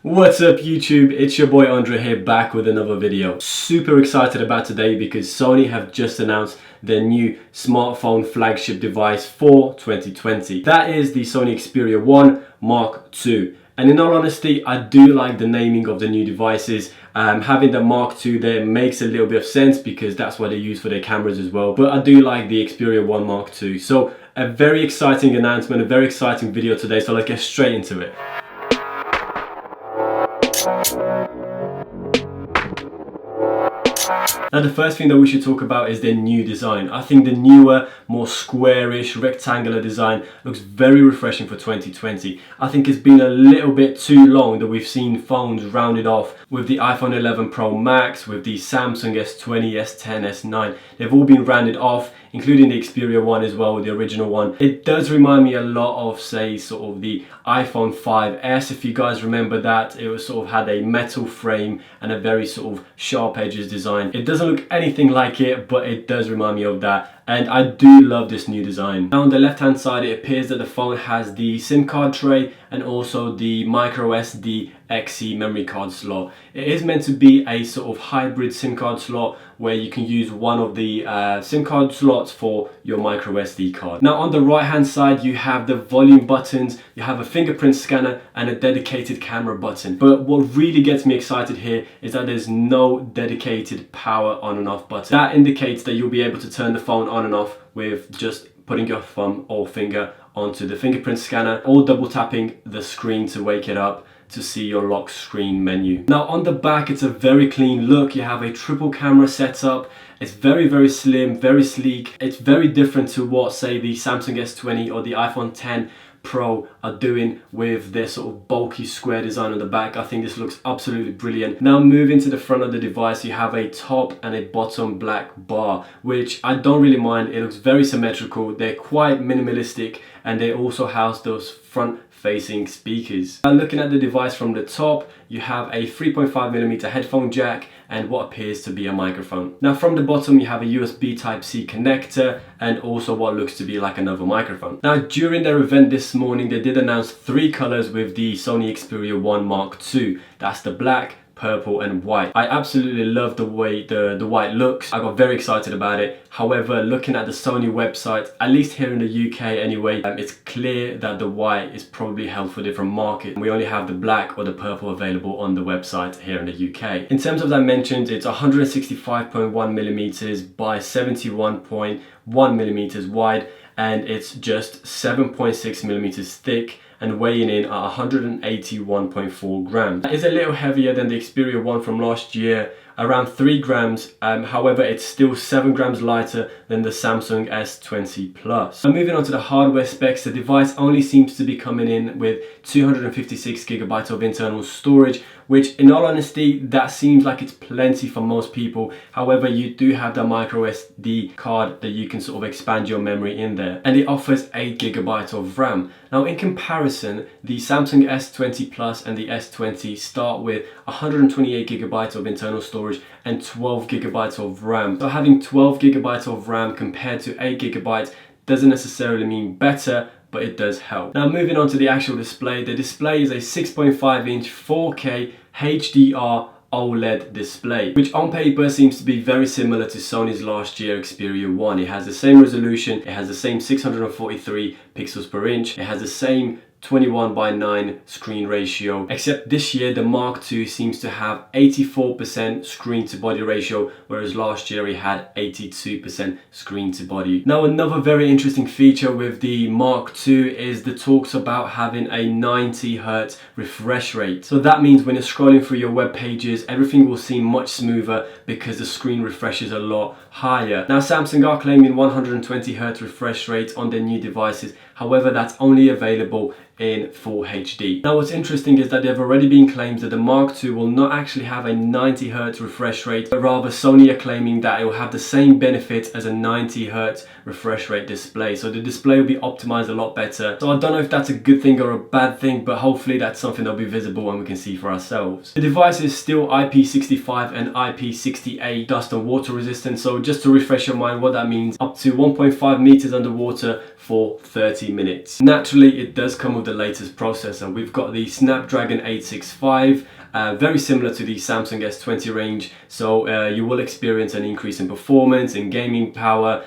What's up YouTube, it's your boy Andre here, back with another video. Super excited about today because Sony have just announced their new smartphone flagship device for 2020. That is the Sony Xperia 1 Mark II. And in all honesty, I do like the naming of the new devices. Having the Mark II there makes a little bit of sense because that's what they use for their cameras as well. But I do like the Xperia 1 Mark II. So a very exciting announcement, a very exciting video today. So let's get straight into it. Now the first thing that we should talk about is their new design. I think the newer, more squarish, rectangular design looks very refreshing for 2020. I think it's been a little bit too long that we've seen phones rounded off with the iPhone 11 Pro Max, with the Samsung S20, S10, S9. They've all been rounded off, including the Xperia 1 as well, the original one. It does remind me a lot of, say, sort of the iPhone 5S, if you guys remember that. It was sort of had a metal frame and a very sort of sharp edges design. It doesn't look anything like it, but it does remind me of that. And I do love this new design. Now on the left hand side, it appears that the phone has the SIM card tray and also the micro SD XE memory card slot. It is meant to be a sort of hybrid SIM card slot where you can use one of the SIM card slots for your micro SD card. Now on the right hand side, you have the volume buttons, you have a fingerprint scanner and a dedicated camera button. But what really gets me excited here is that there's no dedicated power on and off button. That indicates that you'll be able to turn the phone on and off with just putting your thumb or finger onto the fingerprint scanner or double tapping the screen to wake it up to see your lock screen menu. Now on the back, it's a very clean look. You have a triple camera setup. It's very slim, very sleek. It's very different to what, say, the Samsung S20 or the iPhone 10 Pro are doing with their sort of bulky square design on the back. I think this looks absolutely brilliant. Now moving to the front of the device, you have a top and a bottom black bar, which I don't really mind. It looks very symmetrical. They're quite minimalistic and they also house those front facing speakers. Now looking at the device from the top, you have a 3.5mm headphone jack and what appears to be a microphone. Now from the bottom, you have a USB Type-C connector and also what looks to be like another microphone. Now during their event this morning, they did announce 3 colors with the Sony Xperia 1 Mark II. That's the black, purple and white. I absolutely love the way the white looks. I got very excited about it. However, looking at the Sony website, at least here in the UK anyway, it's clear that the white is probably held for a different market. We only have the black or the purple available on the website here in the UK. In terms of dimensions, it's 165.1mm by 71.1mm wide and it's just 7.6mm thick and weighing in at 181.4 grams. That is a little heavier than the Xperia 1 from last year, around 3 grams. However, it's still 7 grams lighter than the Samsung S20 Plus. Now moving on to the hardware specs, the device only seems to be coming in with 256GB of internal storage, which in all honesty, that seems like it's plenty for most people. However, you do have the micro SD card that you can sort of expand your memory in there. And it offers 8GB of RAM. Now in comparison, the Samsung S20 Plus and the S20 start with 128GB of internal storage and 12GB of RAM. So having 12GB of RAM compared to 8GB doesn't necessarily mean better, but it does help. Now moving on to the actual display, the display is a 6.5-inch 4K HDR OLED display, which on paper seems to be very similar to Sony's last year Xperia 1. It has the same resolution, it has the same 643 pixels per inch, it has the same 21:9 screen ratio, except this year the Mark II seems to have 84% screen to body ratio, whereas last year it had 82% screen to body. Now another very interesting feature with the Mark II is the talks about having a 90Hz refresh rate. So that means when you're scrolling through your web pages, everything will seem much smoother because the screen refreshes a lot higher. Now Samsung are claiming 120Hz refresh rate on their new devices. However, that's only available in full HD. Now what's interesting is that there have already been claims that the Mark II will not actually have a 90Hz refresh rate, but rather Sony are claiming that it will have the same benefit as a 90Hz refresh rate display. So the display will be optimized a lot better. So I don't know if that's a good thing or a bad thing, but hopefully that's something that'll be visible and we can see for ourselves. The device is still IP65 and IP68 dust and water resistant. So just to refresh your mind what that means, up to 1.5 meters underwater for 30 30 minutes. Naturally, it does come with the latest processor. We've got the Snapdragon 865, very similar to the Samsung S20 range, so you will experience an increase in performance and gaming power.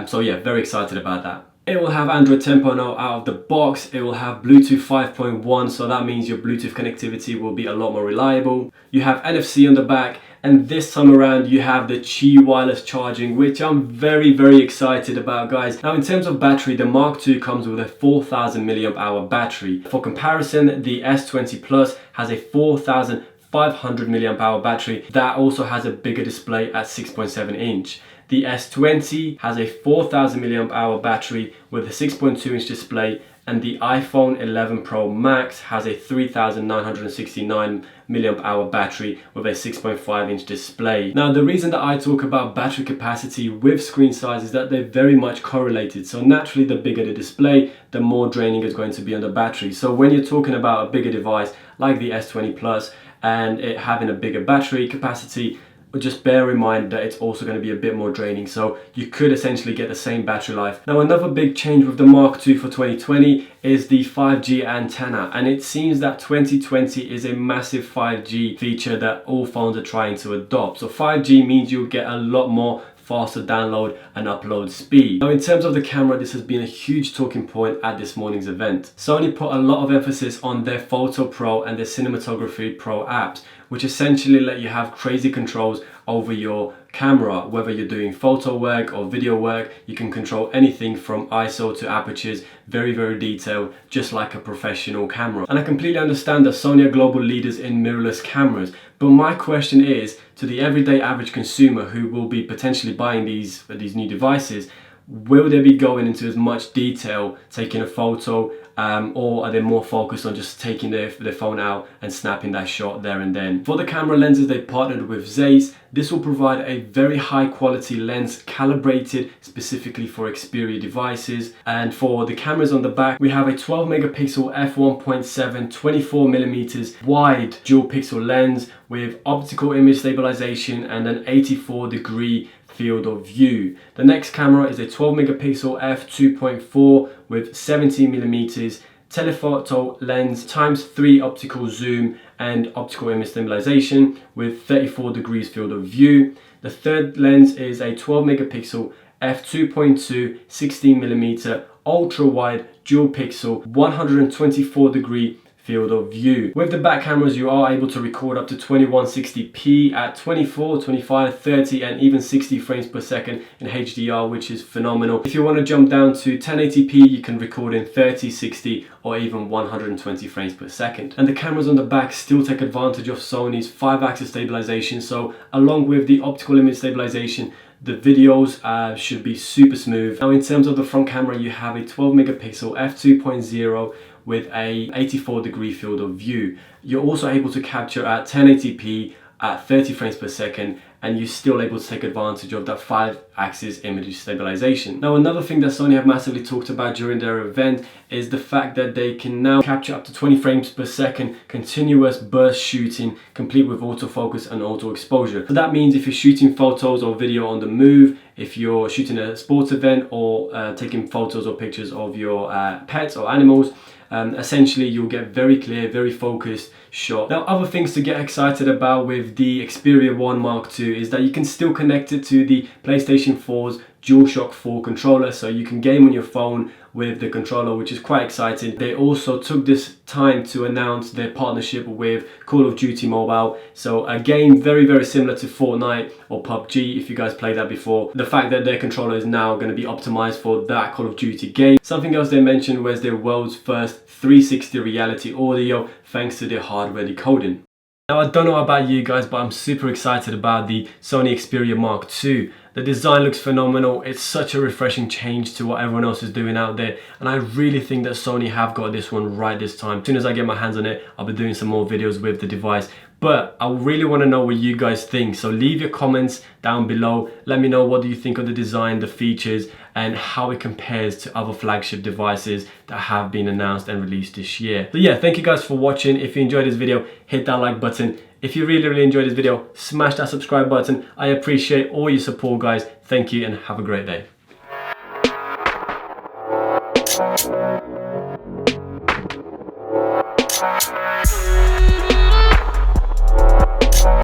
So yeah, very excited about that. It will have Android 10.0 out of the box. It will have Bluetooth 5.1, so that means your Bluetooth connectivity will be a lot more reliable. You have NFC on the back, and this time around you have the Qi wireless charging, which I'm very excited about, guys. Now, in terms of battery, the Mark II comes with a 4000 mAh battery. For comparison, the S20 Plus has a 4500 mAh battery that also has a bigger display at 6.7 inch. The S20 has a 4000 mAh battery with a 6.2 inch display, and the iPhone 11 Pro Max has a 3969 mAh battery with a 6.5 inch display. Now, the reason that I talk about battery capacity with screen size is that they're very much correlated. So naturally, the bigger the display, the more draining it's going to be on the battery. So when you're talking about a bigger device like the S20 Plus and it having a bigger battery capacity, just bear in mind that it's also going to be a bit more draining, so you could essentially get the same battery life. Now, another big change with the Mark II for 2020 is the 5G antenna, and it seems that 2020 is a massive 5G feature that all phones are trying to adopt. So 5G means you'll get a lot more faster download and upload speed. Now, in terms of the camera, this has been a huge talking point at this morning's event. Sony put a lot of emphasis on their Photo Pro and their Cinematography Pro apps, which essentially let you have crazy controls over your camera. Whether you're doing photo work or video work, you can control anything from ISO to apertures, very detailed, just like a professional camera. And I completely understand that Sony are global leaders in mirrorless cameras, but my question is, to the everyday average consumer who will be potentially buying these new devices, will they be going into as much detail taking a photo, or are they more focused on just taking their phone out and snapping that shot there and then? For the camera lenses, they partnered with Zeiss. This will provide a very high quality lens calibrated specifically for Xperia devices. And for the cameras on the back, we have a 12 megapixel f1.7 24mm wide dual pixel lens with optical image stabilization and an 84-degree field of view. The next camera is a 12 megapixel f2.4 with 17mm telephoto lens ×3 optical zoom and optical image stabilization with 34 degrees field of view. The third lens is a 12 megapixel f2.2 16mm ultra wide dual pixel 124-degree field of view. With the back cameras, you are able to record up to 2160p at 24, 25, 30 and even 60 frames per second in HDR, which is phenomenal. If you want to jump down to 1080p, you can record in 30, 60 or even 120 frames per second. And the cameras on the back still take advantage of Sony's 5-axis stabilization, so along with the optical image stabilization, the videos should be super smooth. Now, in terms of the front camera, you have a 12 megapixel f2.0 with a 84-degree field of view. You're also able to capture at 1080p at 30 frames per second, and you're still able to take advantage of that 5-axis image stabilization. Now, another thing that Sony have massively talked about during their event is the fact that they can now capture up to 20 frames per second continuous burst shooting, complete with autofocus and auto exposure. So that means if you're shooting photos or video on the move, if you're shooting a sports event or taking photos or pictures of your pets or animals, essentially you'll get very clear, very focused shot. Now, other things to get excited about with the Xperia 1 Mark II is that you can still connect it to the PlayStation 4's DualShock 4 controller, so you can game on your phone with the controller, which is quite exciting. They also took this time to announce their partnership with Call of Duty Mobile, so a game very similar to Fortnite or PUBG if you guys played that before. The fact that their controller is now going to be optimized for that Call of Duty game. Something else they mentioned was their world's first 360 reality audio thanks to their hardware decoding. Now, I don't know about you guys, but I'm super excited about the Sony Xperia Mark II. The design looks phenomenal. It's such a refreshing change to what everyone else is doing out there, and I really think that Sony have got this one right this time. As soon as I get my hands on it, I'll be doing some more videos with the device. But I really want to know what you guys think, so leave your comments down below. Let me know what do you think of the design, the features, and how it compares to other flagship devices that have been announced and released this year. So yeah, thank you guys for watching. If you enjoyed this video, hit that like button. If you really enjoyed this video, smash that subscribe button. I appreciate all your support, guys. Thank you and have a great day.